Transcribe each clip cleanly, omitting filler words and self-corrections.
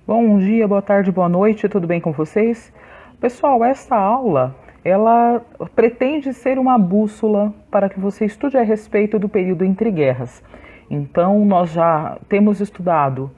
Bom dia, boa tarde, boa noite, tudo bem com vocês? Pessoal, essa aula, ela pretende ser uma bússola para que você estude a respeito do período entre guerras. Então, nós já temos estudado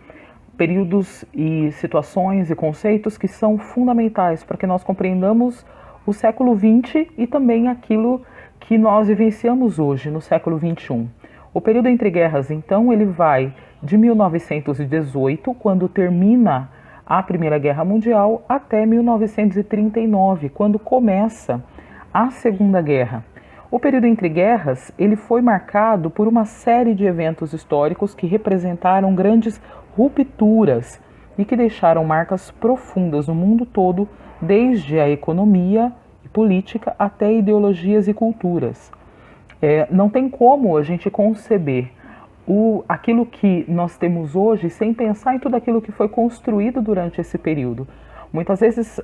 períodos e situações e conceitos que são fundamentais para que nós compreendamos o século XX e também aquilo que nós vivenciamos hoje, no século XXI. O período entre guerras, então, ele vai de 1918, quando termina a Primeira Guerra Mundial, até 1939, quando começa a Segunda Guerra. O período entre guerras, ele foi marcado por uma série de eventos históricos que representaram grandes rupturas e que deixaram marcas profundas no mundo todo, desde a economia e política até ideologias e culturas. Não tem como a gente conceber aquilo que nós temos hoje sem pensar em tudo aquilo que foi construído durante esse período. Muitas vezes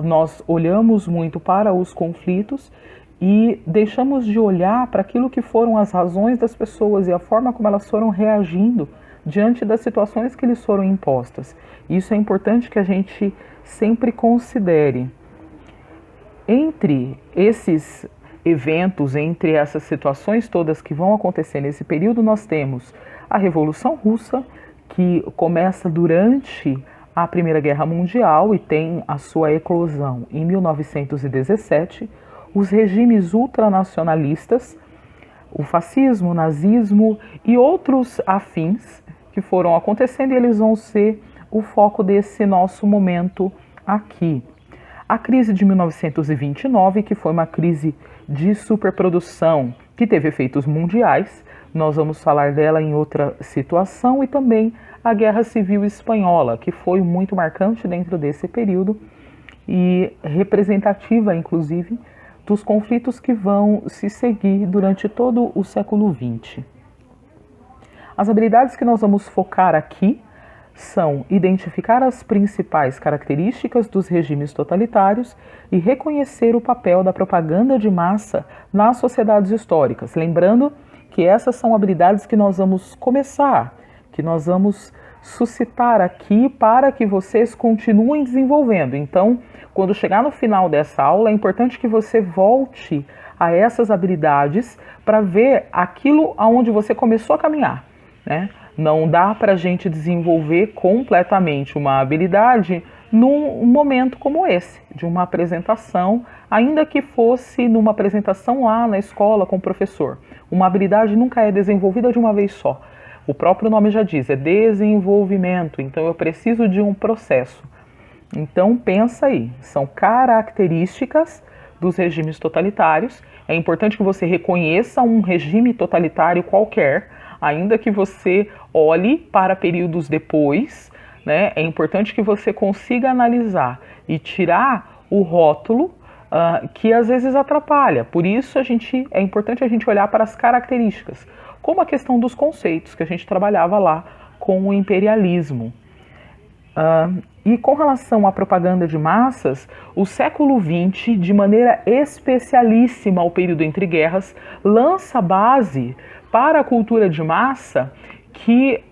nós olhamos muito para os conflitos e deixamos de olhar para aquilo que foram as razões das pessoas e a forma como elas foram reagindo diante das situações que lhes foram impostas. Isso é importante que a gente sempre considere. Entre esses eventos, entre essas situações todas que vão acontecer nesse período, nós temos a Revolução Russa, que começa durante a Primeira Guerra Mundial e tem a sua eclosão em 1917, os regimes ultranacionalistas, o fascismo, o nazismo e outros afins que foram acontecendo, e eles vão ser o foco desse nosso momento aqui. A crise de 1929, que foi uma crise de superprodução que teve efeitos mundiais, nós vamos falar dela em outra situação, e também a Guerra Civil Espanhola, que foi muito marcante dentro desse período e representativa, inclusive, dos conflitos que vão se seguir durante todo o século XX. As habilidades que nós vamos focar aqui são identificar as principais características dos regimes totalitários e reconhecer o papel da propaganda de massa nas sociedades históricas. Lembrando que essas são habilidades que nós vamos começar, que nós vamos suscitar aqui para que vocês continuem desenvolvendo. Então, quando chegar no final dessa aula, é importante que você volte a essas habilidades para ver aquilo aonde você começou a caminhar, né? Não dá para a gente desenvolver completamente uma habilidade num momento como esse, de uma apresentação, ainda que fosse numa apresentação lá na escola com o professor. Uma habilidade nunca é desenvolvida de uma vez só. O próprio nome já diz, é desenvolvimento, então eu preciso de um processo. Então pensa aí, são características dos regimes totalitários. É importante que você reconheça um regime totalitário qualquer, ainda que você olhe para períodos depois, né? É importante que você consiga analisar e tirar o rótulo que às vezes atrapalha. Por isso é importante a gente olhar para as características, como a questão dos conceitos que a gente trabalhava lá com o imperialismo. E com relação à propaganda de massas, o século XX, de maneira especialíssima ao período entre guerras, lança base para a cultura de massa que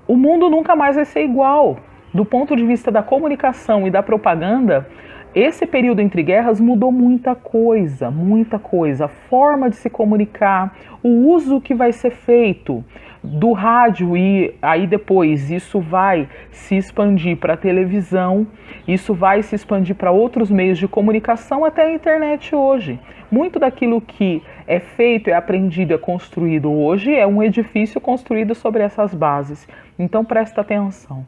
o mundo nunca mais vai ser igual. Do ponto de vista da comunicação e da propaganda, esse período entre guerras mudou muita coisa, muita coisa. A forma de se comunicar, o uso que vai ser feito do rádio, e aí depois isso vai se expandir para a televisão, isso vai se expandir para outros meios de comunicação, até a internet hoje. Muito daquilo que é feito, é aprendido, é construído hoje é um edifício construído sobre essas bases. Então presta atenção.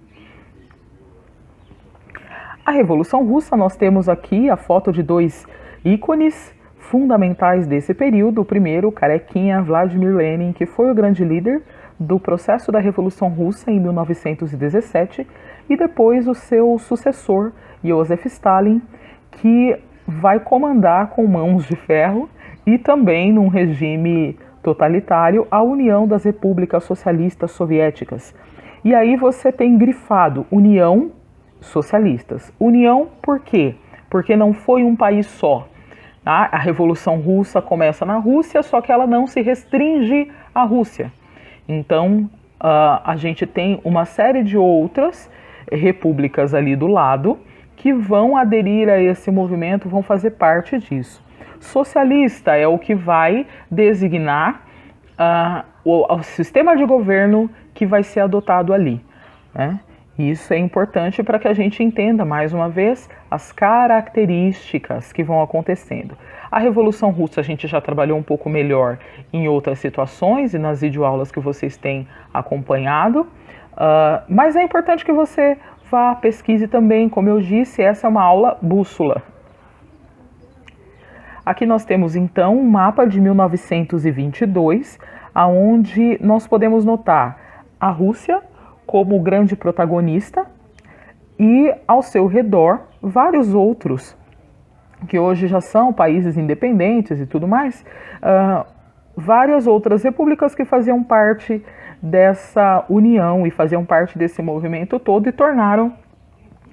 A Revolução Russa, nós temos aqui a foto de dois ícones fundamentais desse período. O primeiro, o carequinha Vladimir Lenin, que foi o grande líder do processo da Revolução Russa em 1917, e depois o seu sucessor, Joseph Stalin, que vai comandar com mãos de ferro e também num regime totalitário a União das Repúblicas Socialistas Soviéticas. E aí você tem grifado União Socialistas. União por quê? Porque não foi um país só. A Revolução Russa começa na Rússia, só que ela não se restringe à Rússia. Então, a gente tem uma série de outras repúblicas ali do lado que vão aderir a esse movimento, vão fazer parte disso. Socialista é o que vai designar o sistema de governo que vai ser adotado ali, né? Isso é importante para que a gente entenda, mais uma vez, as características que vão acontecendo. A Revolução Russa a gente já trabalhou um pouco melhor em outras situações e nas videoaulas que vocês têm acompanhado, mas é importante que você vá, pesquise também. Como eu disse, essa é uma aula bússola. Aqui nós temos então um mapa de 1922, onde nós podemos notar a Rússia como grande protagonista e ao seu redor vários outros que hoje já são países independentes e tudo mais, várias outras repúblicas que faziam parte dessa união e faziam parte desse movimento todo e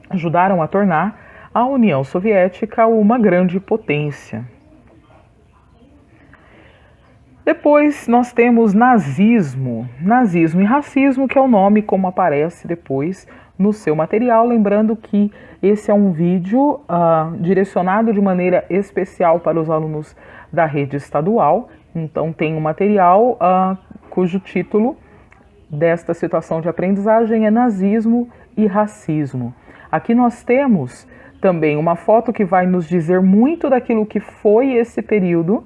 ajudaram a tornar a União Soviética uma grande potência. Depois nós temos nazismo e racismo, que é o nome como aparece depois no seu material. Lembrando que esse é um vídeo direcionado de maneira especial para os alunos da rede estadual. Então tem um material cujo título desta situação de aprendizagem é nazismo e racismo. Aqui nós temos também uma foto que vai nos dizer muito daquilo que foi esse período.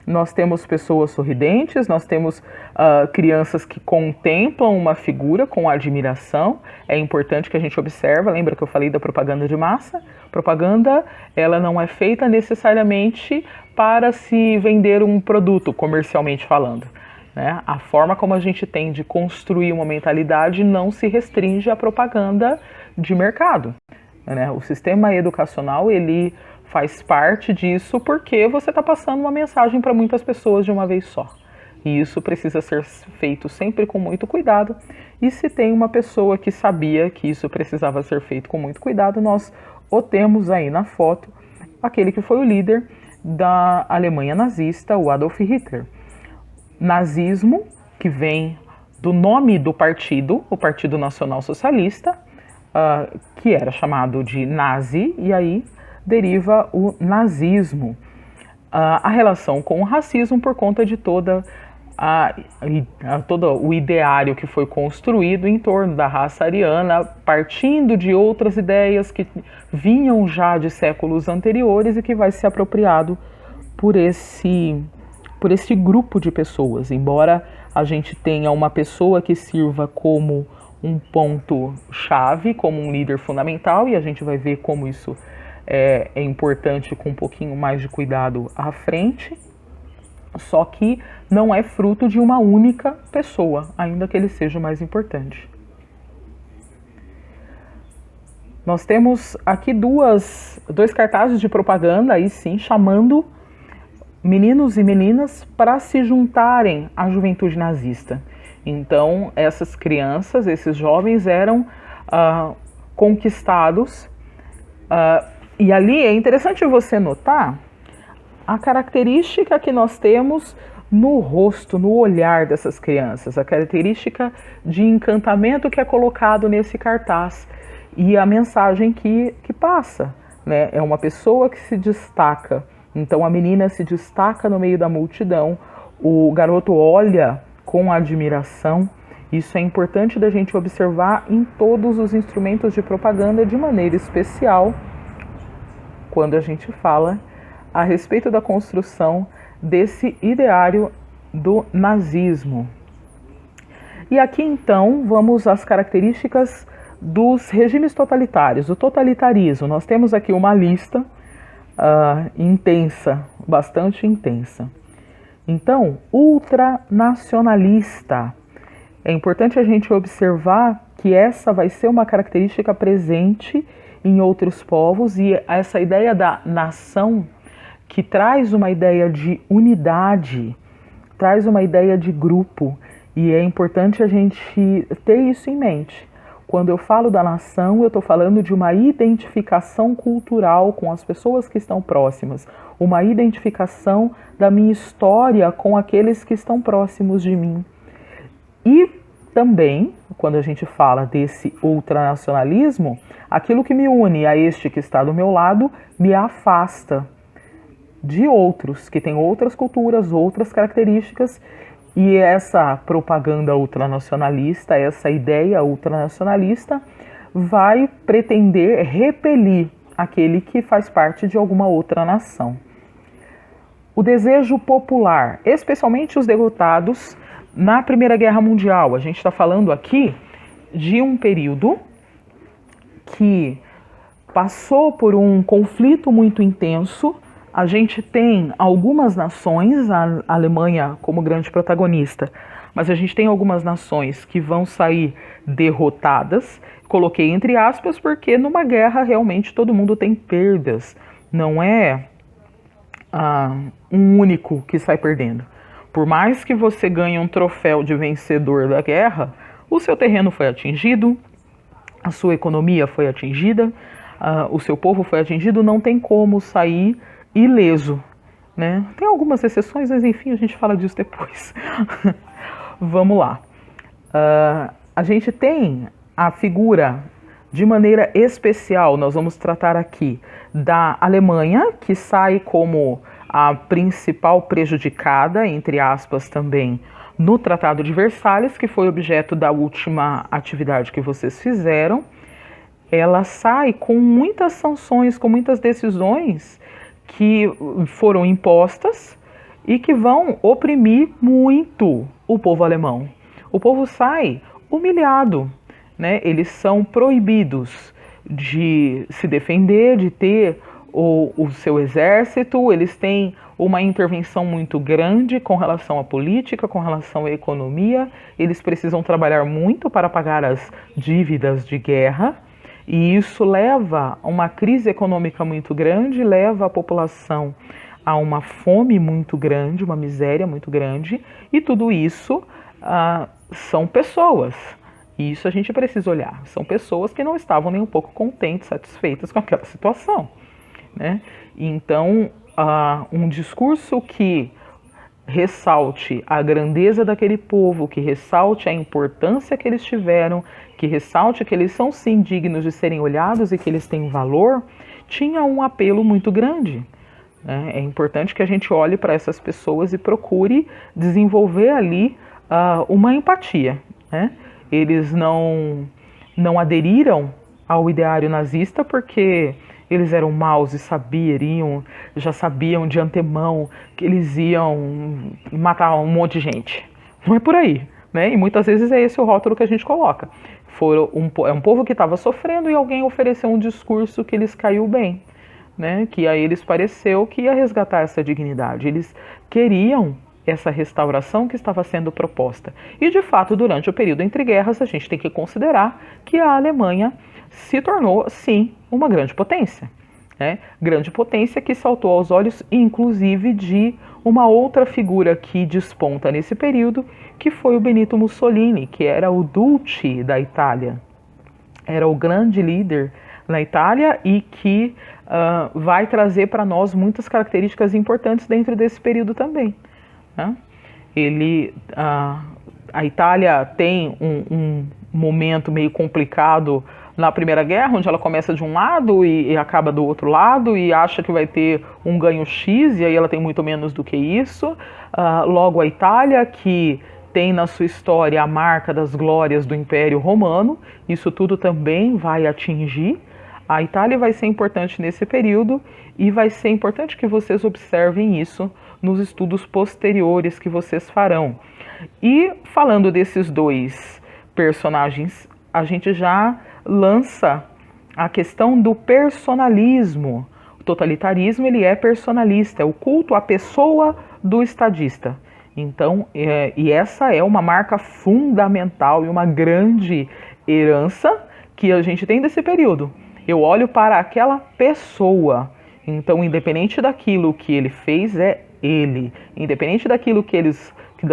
Nós temos pessoas sorridentes, nós temos crianças que contemplam uma figura com admiração. É importante que a gente observe, lembra que eu falei da propaganda de massa? Propaganda, ela não é feita necessariamente para se vender um produto, comercialmente falando, né? A forma como a gente tem de construir uma mentalidade não se restringe à propaganda de mercado, né? O sistema educacional, ele faz parte disso porque você está passando uma mensagem para muitas pessoas de uma vez só. E isso precisa ser feito sempre com muito cuidado. E se tem uma pessoa que sabia que isso precisava ser feito com muito cuidado, nós o temos aí na foto, aquele que foi o líder da Alemanha nazista, o Adolf Hitler. Nazismo, que vem do nome do partido, o Partido Nacional Socialista, que era chamado de nazi, e aí deriva o nazismo. A relação com o racismo por conta de todo o ideário que foi construído em torno da raça ariana, partindo de outras ideias que vinham já de séculos anteriores e que vai ser apropriado por esse grupo de pessoas. Embora a gente tenha uma pessoa que sirva como um ponto-chave, como um líder fundamental, e a gente vai ver como isso é importante com um pouquinho mais de cuidado à frente, só que não é fruto de uma única pessoa, ainda que ele seja o mais importante. Nós temos aqui dois cartazes de propaganda, aí sim, chamando meninos e meninas para se juntarem à juventude nazista. Então, essas crianças, esses jovens eram conquistados, e ali é interessante você notar a característica que nós temos no rosto, no olhar dessas crianças, a característica de encantamento que é colocado nesse cartaz e a mensagem que passa, né? É uma pessoa que se destaca, então a menina se destaca no meio da multidão, o garoto olha com admiração. Isso é importante da gente observar em todos os instrumentos de propaganda, de maneira especial quando a gente fala a respeito da construção desse ideário do nazismo. E aqui então vamos às características dos regimes totalitários. O totalitarismo, nós temos aqui uma lista intensa, bastante intensa. Então, ultranacionalista. É importante a gente observar que essa vai ser uma característica presente em outros povos, e essa ideia da nação, que traz uma ideia de unidade, traz uma ideia de grupo, e é importante a gente ter isso em mente. Quando eu falo da nação, eu estou falando de uma identificação cultural com as pessoas que estão próximas, uma identificação da minha história com aqueles que estão próximos de mim. E Também, quando a gente fala desse ultranacionalismo, aquilo que me une a este que está do meu lado me afasta de outros, que têm outras culturas, outras características, e essa propaganda ultranacionalista, essa ideia ultranacionalista, vai pretender repelir aquele que faz parte de alguma outra nação. O desejo popular, especialmente os derrotados na Primeira Guerra Mundial. A gente está falando aqui de um período que passou por um conflito muito intenso. A gente tem algumas nações, a Alemanha como grande protagonista, mas a gente tem algumas nações que vão sair derrotadas. Coloquei entre aspas porque numa guerra realmente todo mundo tem perdas. Não é um único que sai perdendo. Por mais que você ganhe um troféu de vencedor da guerra, o seu terreno foi atingido, a sua economia foi atingida, o seu povo foi atingido, não tem como sair ileso, né? Tem algumas exceções, mas enfim, a gente fala disso depois. Vamos lá. A gente tem a figura, de maneira especial, nós vamos tratar aqui da Alemanha, que sai como a principal prejudicada, entre aspas também, no Tratado de Versalhes, que foi objeto da última atividade que vocês fizeram. Ela sai com muitas sanções, com muitas decisões que foram impostas e que vão oprimir muito o povo alemão. O povo sai humilhado, né? Eles são proibidos de se defender, de ter o seu exército, eles têm uma intervenção muito grande com relação à política, com relação à economia, eles precisam trabalhar muito para pagar as dívidas de guerra, e isso leva a uma crise econômica muito grande, leva a população a uma fome muito grande, uma miséria muito grande, e tudo isso são pessoas. E isso a gente precisa olhar. São pessoas que não estavam nem um pouco contentes, satisfeitas com aquela situação, né? Então, um discurso que ressalte a grandeza daquele povo, que ressalte a importância que eles tiveram, que ressalte que eles são sim dignos de serem olhados e que eles têm valor, tinha um apelo muito grande, né? É importante que a gente olhe para essas pessoas e procure desenvolver ali uma empatia, né? Eles não aderiram ao ideário nazista porque eles eram maus e já sabiam de antemão que eles iam matar um monte de gente. Não é por aí, né? E muitas vezes é esse o rótulo que a gente coloca. É um povo que estava sofrendo e alguém ofereceu um discurso que lhes caiu bem, né? Que a eles pareceu que ia resgatar essa dignidade. Eles queriam essa restauração que estava sendo proposta. E, de fato, durante o período entre guerras, a gente tem que considerar que a Alemanha se tornou, sim, uma grande potência, né? Grande potência que saltou aos olhos, inclusive, de uma outra figura que desponta nesse período, que foi o Benito Mussolini, que era o Duce da Itália. Era o grande líder na Itália e que vai trazer para nós muitas características importantes dentro desse período também. A Itália tem um momento meio complicado na Primeira Guerra, onde ela começa de um lado e acaba do outro lado e acha que vai ter um ganho X, e aí ela tem muito menos do que isso. Logo, a Itália, que tem na sua história a marca das glórias do Império Romano, isso tudo também vai atingir. A Itália vai ser importante nesse período e vai ser importante que vocês observem isso nos estudos posteriores que vocês farão. E falando desses dois personagens, a gente já lança a questão do personalismo. O totalitarismo, ele é personalista, é o culto à pessoa do estadista. Então, e essa é uma marca fundamental e uma grande herança que a gente tem desse período. Eu olho para aquela pessoa. Então, independente daquilo que ele fez, é ele. Independente daquilo que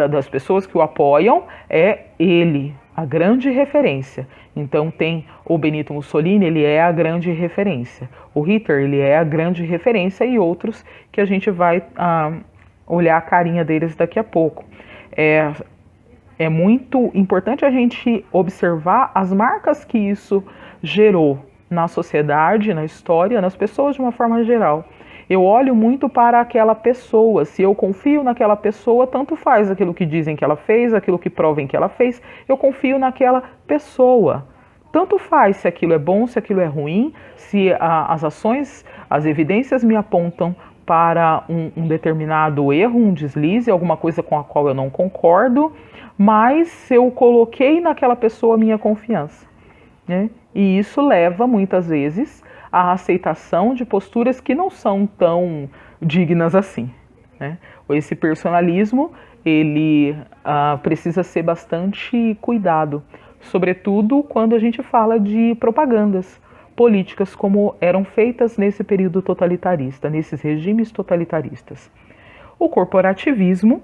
das pessoas que o apoiam, é ele, a grande referência. Então tem o Benito Mussolini, ele é a grande referência. O Hitler, ele é a grande referência, e outros que a gente vai olhar a carinha deles daqui a pouco. É muito importante a gente observar as marcas que isso gerou na sociedade, na história, nas pessoas de uma forma geral. Eu olho muito para aquela pessoa. Se eu confio naquela pessoa, tanto faz aquilo que dizem que ela fez, aquilo que provem que ela fez, eu confio naquela pessoa. Tanto faz se aquilo é bom, se aquilo é ruim, se as ações, as evidências me apontam para um determinado erro, um deslize, alguma coisa com a qual eu não concordo, mas eu coloquei naquela pessoa a minha confiança, né? E isso leva muitas vezes à aceitação de posturas que não são tão dignas assim, né? Esse personalismo, ele precisa ser bastante cuidado, sobretudo quando a gente fala de propagandas políticas como eram feitas nesse período totalitarista, nesses regimes totalitaristas. O corporativismo,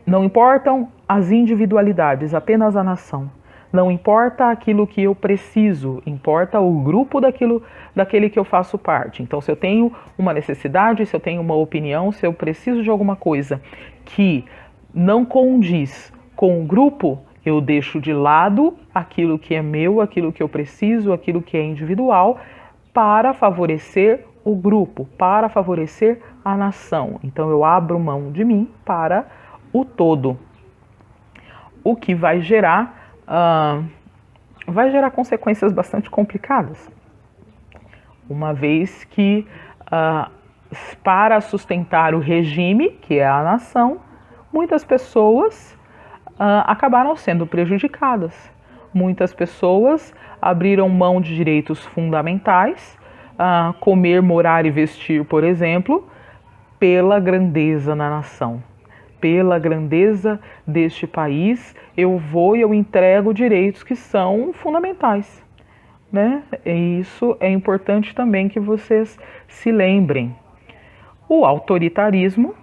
não importam as individualidades, apenas a nação. Não importa aquilo que eu preciso, importa o grupo daquele que eu faço parte. Então, se eu tenho uma necessidade, se eu tenho uma opinião, se eu preciso de alguma coisa que não condiz com o grupo, eu deixo de lado aquilo que é meu, aquilo que eu preciso, aquilo que é individual, para favorecer o grupo, para favorecer a nação. Então, eu abro mão de mim para o todo. O que vai gerar consequências bastante complicadas, uma vez que para sustentar o regime, que é a nação, muitas pessoas acabaram sendo prejudicadas. Muitas pessoas abriram mão de direitos fundamentais, comer, morar e vestir, por exemplo, pela grandeza na nação. Pela grandeza deste país, eu vou e eu entrego direitos que são fundamentais, né? E isso é importante também que vocês se lembrem. O autoritário,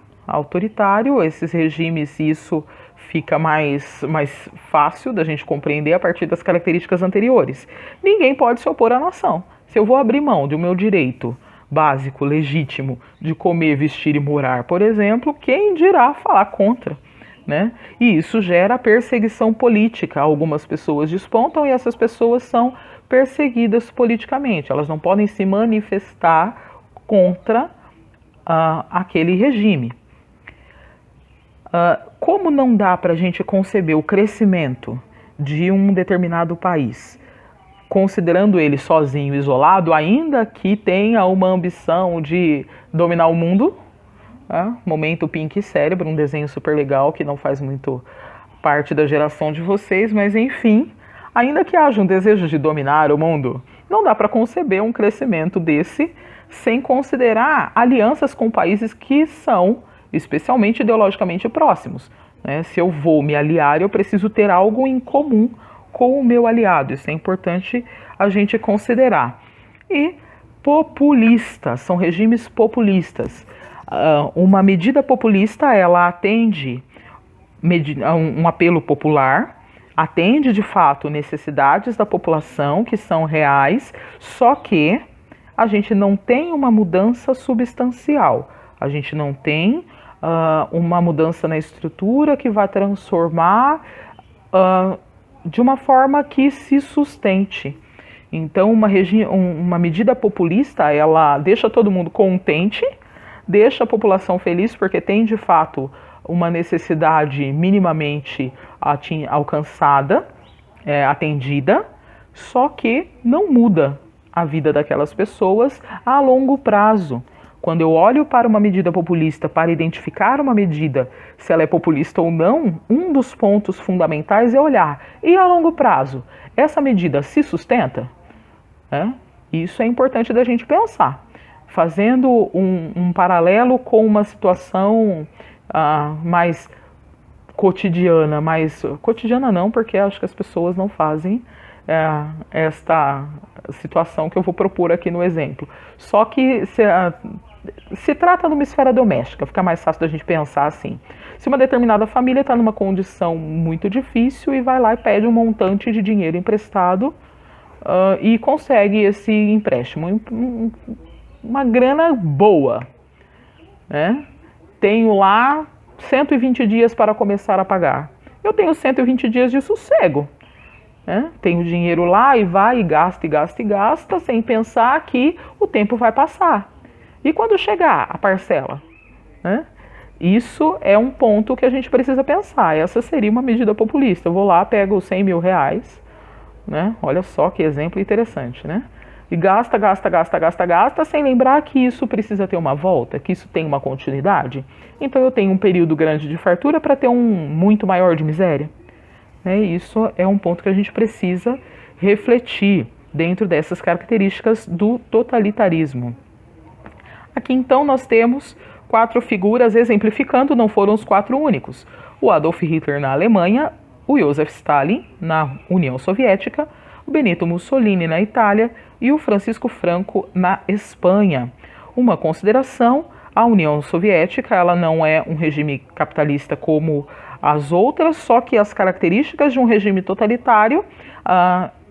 esses regimes, isso fica mais fácil da gente compreender a partir das características anteriores. Ninguém pode se opor à nação. Se eu vou abrir mão do meu direito básico, legítimo, de comer, vestir e morar, por exemplo, quem dirá falar contra, né? E isso gera perseguição política. Algumas pessoas despontam e essas pessoas são perseguidas politicamente. Elas não podem se manifestar contra aquele regime. Como não dá para a gente conceber o crescimento de um determinado país considerando ele sozinho, isolado, ainda que tenha uma ambição de dominar o mundo, momento Pink Cérebro, um desenho super legal que não faz muito parte da geração de vocês, mas enfim, ainda que haja um desejo de dominar o mundo, não dá para conceber um crescimento desse sem considerar alianças com países que são especialmente ideologicamente próximos, né? Se eu vou me aliar, eu preciso ter algo em comum com o meu aliado. Isso é importante a gente considerar. E populistas, são regimes populistas. Uma medida populista, ela atende a um apelo popular, atende de fato necessidades da população que são reais, só que a gente não tem uma mudança substancial, a gente não tem uma mudança na estrutura que vai transformar de uma forma que se sustente. Então, uma medida populista, ela deixa todo mundo contente, deixa a população feliz, porque tem, de fato, uma necessidade minimamente alcançada, atendida, só que não muda a vida daquelas pessoas a longo prazo. Quando eu olho para uma medida populista, para identificar uma medida, se ela é populista ou não, um dos pontos fundamentais é olhar. E a longo prazo, essa medida se sustenta? Isso é importante da gente pensar. Fazendo um paralelo com uma situação mais cotidiana, cotidiana não, porque acho que as pessoas não fazem esta situação que eu vou propor aqui no exemplo. Só que se trata de uma esfera doméstica, fica mais fácil da gente pensar assim. Se uma determinada família está numa condição muito difícil e vai lá e pede um montante de dinheiro emprestado e consegue esse empréstimo, uma grana boa, né? Tenho lá 120 dias para começar a pagar. eu tenho 120 dias de sossego. Né? Tenho dinheiro lá e vai e gasta e gasta e gasta, sem pensar que o tempo vai passar. E quando chegar a parcela? Né? Isso é um ponto que a gente precisa pensar. Essa seria uma medida populista. Eu vou lá, pego 100 mil reais, né? Olha só que exemplo interessante, né? E gasta, gasta, gasta, gasta, gasta, sem lembrar que isso precisa ter uma volta, que isso tem uma continuidade. Então eu tenho um período grande de fartura para ter um muito maior de miséria. Né? Isso é um ponto que a gente precisa refletir dentro dessas características do totalitarismo. Aqui então nós temos 4 figuras exemplificando, não foram os 4 únicos. O Adolf Hitler na Alemanha, o Joseph Stalin na União Soviética, o Benito Mussolini na Itália e o Francisco Franco na Espanha. Uma consideração: a União Soviética ela não é um regime capitalista como as outras, só que as características de um regime totalitário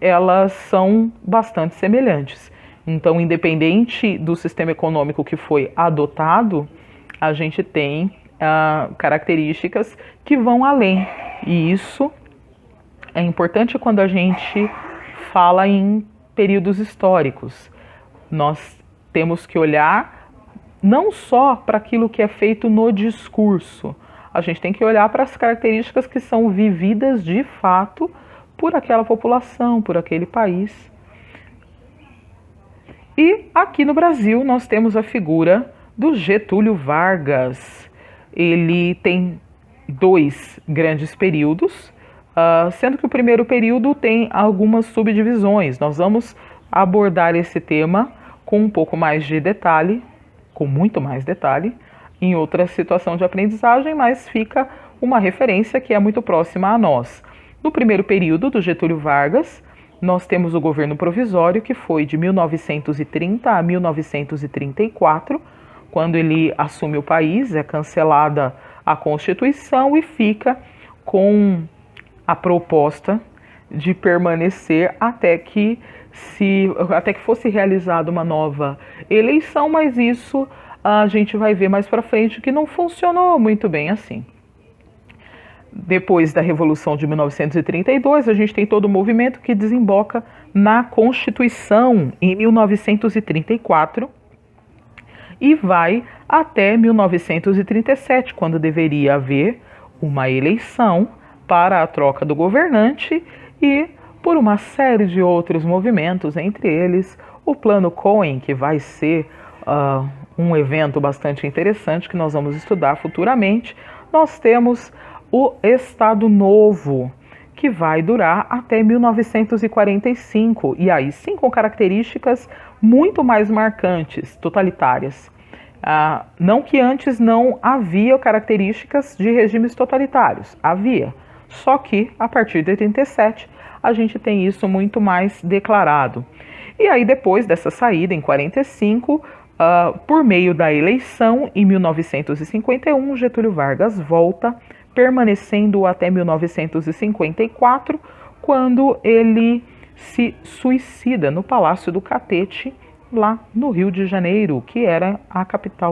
elas são bastante semelhantes. Então, independente do sistema econômico que foi adotado, a gente tem características que vão além. E isso é importante quando a gente fala em períodos históricos. Nós temos que olhar não só para aquilo que é feito no discurso, a gente tem que olhar para as características que são vividas de fato por aquela população, por aquele país. E aqui no Brasil nós temos a figura do Getúlio Vargas. Ele tem 2 grandes períodos, sendo que o primeiro período tem algumas subdivisões. Nós vamos abordar esse tema com um pouco mais de detalhe, com muito mais detalhe, em outra situação de aprendizagem, mas fica uma referência que é muito próxima a nós. No primeiro período do Getúlio Vargas, nós temos o governo provisório, que foi de 1930 a 1934, quando ele assume o país, é cancelada a Constituição e fica com a proposta de permanecer até que fosse realizada uma nova eleição, mas isso a gente vai ver mais para frente que não funcionou muito bem assim. Depois da Revolução de 1932, a gente tem todo o movimento que desemboca na Constituição em 1934 e vai até 1937, quando deveria haver uma eleição para a troca do governante e por uma série de outros movimentos, entre eles o Plano Cohen, que vai ser um evento bastante interessante que nós vamos estudar futuramente. Nós temos o Estado Novo, que vai durar até 1945, e aí sim com características muito mais marcantes, totalitárias. Não que antes não havia características de regimes totalitários, havia, só que a partir de 87 a gente tem isso muito mais declarado. E aí depois dessa saída, em 45, por meio da eleição, em 1951, Getúlio Vargas volta, permanecendo até 1954, quando ele se suicida no Palácio do Catete, lá no Rio de Janeiro, que era a capital